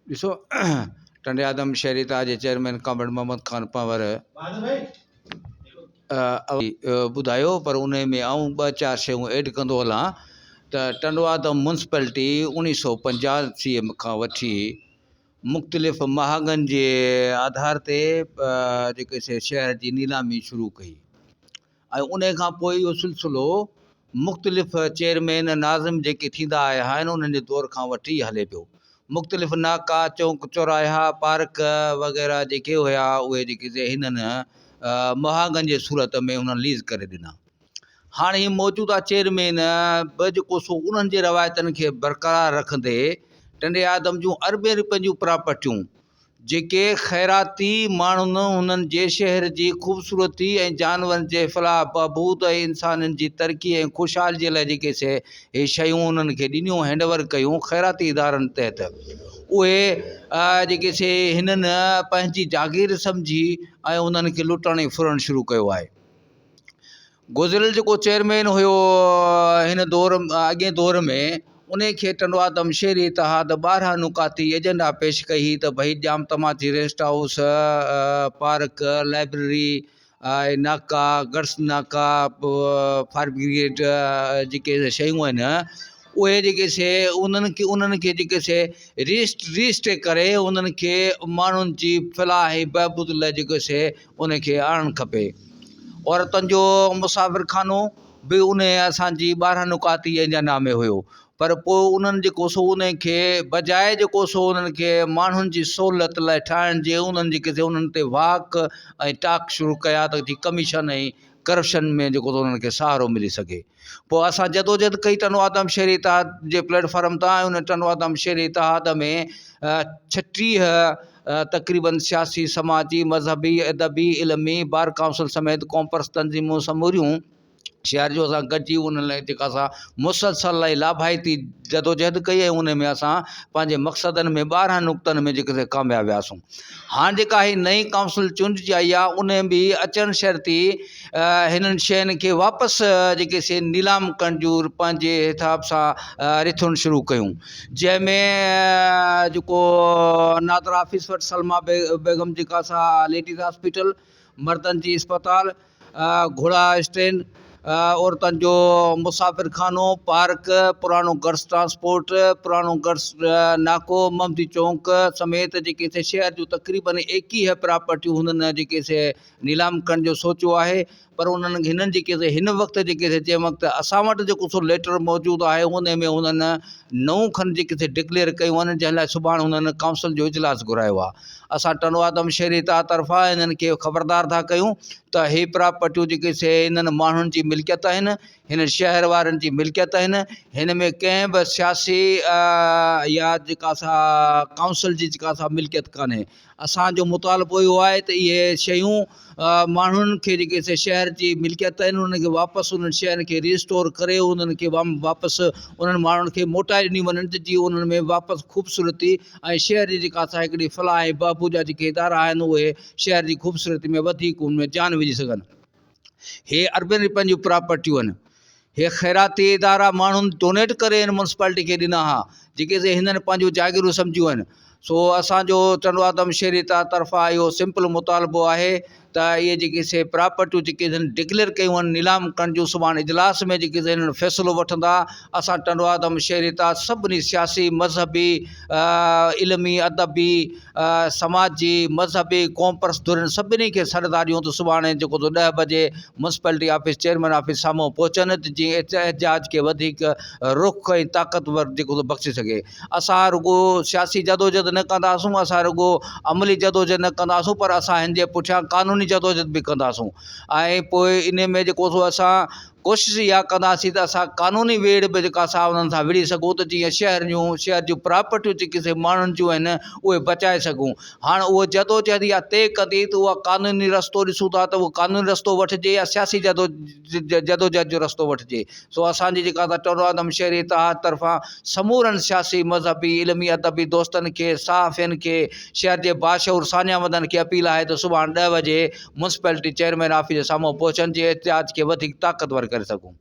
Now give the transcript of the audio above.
ॾिसो टंडे आदम शहरी ताज जे chairman comrade Mohammad Khan Panwar ॿुधायो, पर उन में आऊं ॿ चारि शयूं ऐड कंदो हलां त टंडो आदम म्यूनसिपैलिटी 1985 खां वठी मुख़्तलिफ़ महागनि जे आधार ते जेके शहर जी नीलामी शुरू कई ऐं उन खां पोइ इहो सिलसिलो मुख़्तलिफ़ चेयरमैन नाज़िम जेके थींदा आया आहिनि उन्हनि जे दौर खां वठी हले पियो। मुख़्तलिफ़ नाका चौक चौराहा पार्क वग़ैरह जेके हुया उहे जेके हिननि महागनि जे सूरत में उन्हनि लीज़ करे ॾिना। हाणे हीअ मौजूदा चेयरमैन बि जेको सो उन्हनि जे रवायतनि खे बरक़रार रखंदे टंडे आदम जूं अरबे रुपयनि जूं प्रॉपर्टियूं जेके ख़ैराती माण्हुनि हुननि जे शहर जी ख़ूबसूरती ऐं जानवरनि जे फलाह बहबूद ऐं इंसाननि जी तरक़ी ऐं ख़ुशहाली जे लाइ जेके इहे शयूं उन्हनि खे ॾिनियूं हैंडओवर कयूं ख़ैराती इदारनि तहत उहे जेके हिननि पंहिंजी जागीर सम्झी ऐं उन्हनि खे लुटण ऐं फुरण शुरू कयो आहे। गुज़िरियल जेको चेयरमैन हुयो हिन दौर अॻे दौर में उन खे टंडो आदम शहरी इतिहाद 12 नुकाती एजेंडा पेश कई त भई जाम तमाची रेस्ट हाउस पार्क लाइब्रेरी नाका गर्ल्स नाका फायर ब्रिगेड जेके शयूं आहिनि उहे जेके उन्हनि खे जेके रिस्टे करे उन्हनि खे माण्हुनि जी फलाह ऐं बहबूद लाइ जेके उनखे आणणु खपे। औरतुनि जो मुसाफ़िर खानो बि उन असांजी 12 नुकाती एजेंडा में हुयो, पर पोइ उन्हनि जेको सो उन खे बजाए जेको सो उन्हनि खे माण्हुनि जी सहूलियत लाइ ठाहिण जे उन्हनि जेके उन्हनि ते वाक ऐं टाक शुरू कया त कमीशन ऐं करप्शन में जेको उन्हनि खे सहारो मिली सघे। पोइ असां जदोजहद कई टंडो आदम शहरी इतिहाद जे प्लेटफॉर्म तां उन टंडो आदम शहरी इतिहाद में 36 तक़रीबन सियासी समाजी मज़हबी अदबी इल्मी बार काउंसिल समेत कॉम्पर्स तंज़ीमूं समूरियूं शहर जो असां गॾिजी उन लाइ जेका असां मुसलसल ऐं लाभाइती जदोजहद कई ऐं उन में असां पंहिंजे मक़सदनि में 12 नुक़्तनि में जेके कामयाबु वियासीं। हाणे जेका ही नई काउंसिल चूंडिजी आई आहे उन बि अचणु शर्ती हिननि शयुनि खे वापसि जेके नीलाम करण जूं पंहिंजे हिसाब सां रिथुनि शुरू कयूं, जंहिंमें जेको नादरा ऑफिस वटि सलमा बेगम जेका सा लेडीज़ हॉस्पिटल, मर्दनि जी अस्पताल, घोड़ा स्टैंड, औरतुनि जो मुसाफ़िर खानो, पार्क, पुराणो गर्ल्स ट्रांसपोर्ट, पुराणो गर्ल्स नाको, ममदी चौक समेत जेके शहर जूं तक़रीबन 21 प्रॉपर्टियूं हुननि जेके नीलाम करण जो सोचियो आहे। पर उन्हनि हिननि जेके हिन वक़्तु जेके जंहिं वक़्तु असां वटि जेको सो लेटर मौजूदु आहे उन में हुननि 9 खनि जेके डिक्लेयर कयूं आहिनि, जंहिं लाइ सुभाणे हुननि काउंसिल जो इजलास घुरायो आहे। असां टंडो आदम शहरी इतिहाद तरफ़ां हिननि खे ख़बरदार था कयूं त हे प्रॉपर्टियूं जेके हिननि माण्हुनि जी मिल्कियत आहिनि, हिन शहर वारनि जी मिल्कियत आहिनि, हिन में कंहिं बि सियासी या जेका सा काउंसिल जी जेका सा मिल्कियत कान्हे। असांजो मुतालबो इहो आहे त इहे शयूं माण्हुनि खे जेके शहर जी मिल्कियत आहिनि उन्हनि खे वापसि उन्हनि शहरनि खे रिस्टोर करे उन्हनि खे वापसि उन्हनि माण्हुनि खे मोटाए ॾिनी वञनि त जीअं उन्हनि में वापसि ख़ूबसूरती ऐं शहर जी जेका सा हिकिड़ी फलाह ऐं बहबूद जा जेके इदारा आहिनि उहे शहर जी ख़ूबसूरती में वधीक उनमें जान विझी सघनि। हे अरबनि रुपयनि जूं प्रॉपर्टियूं आहिनि, हे ख़ैराती इदारा माण्हुनि डोनेट करे हिन म्यूनसिपालिटी खे ॾिना हुआ जेके हिननि पंहिंजूं जागीरूं सम्झियूं आहिनि। सो असांजो टंडो आदम शहरी इतिहाद तरफ़ां इहो सिंपल मुतालबो आहे त इहे जेके प्रॉपर्टियूं जेके हिननि डिक्लेयर कयूं आहिनि नीलाम करण जूं, सुभाणे इजलास में जेके हिननि फ़ैसिलो वठंदा। असां टंडो आदम शहरी इतिहाद सभिनी सियासी मज़हबी इल्मी अदबी समाजी मज़हबी कॉम्पर्स धुरनि सभिनी खे सॾंदायूं त सुभाणे जेको 10 बजे म्यूनसिपैलिटी ऑफिस चेयरमैन ऑफिस साम्हूं पहुचनि त जीअं एहतजाज खे वधीक रुख ऐं ताक़तवर जेको बख़्शे सघे। असां रुॻो सियासी जदोजहद न कंदासूं, असां रुॻो अमली जदोजहद न कंदासूं, पर असां हिन जे पुठियां क़ानूनी जदोजहद बि कंदासूं। ऐं पोइ इन में जेको सो असां कोशिशि इहा कंदासीं त असां क़ानूनी वेड़ बि जेका असां उन्हनि सां विढ़ी सघूं त जीअं शहर जूं प्रॉपर्टियूं जेके माण्हुनि जूं आहिनि उहे बचाए सघूं। हाणे उहो जदोजहद इहा तइ कंदी त उहा क़ानूनी रस्तो ॾिसूं था त उहो क़ानूनी रस्तो वठिजे या सियासी जदोजहद जो रस्तो वठिजे। सो असांजी जेका टंडो आदम शहरी इतिहाद तरफ़ां समूरनि सियासी मज़हबी इल्मी अदबी दोस्तनि खे सहाफ़ियुनि खे शहर जे बाशऊर सानियामदनि खे अपील आहे त सुभाणे 10 बजे म्यूनसिपैलिटी चेयरमैन ऑफिस जे साम्हूं पहुचनि जे एहतजाज खे वधीक ताक़तवर करे सघूं।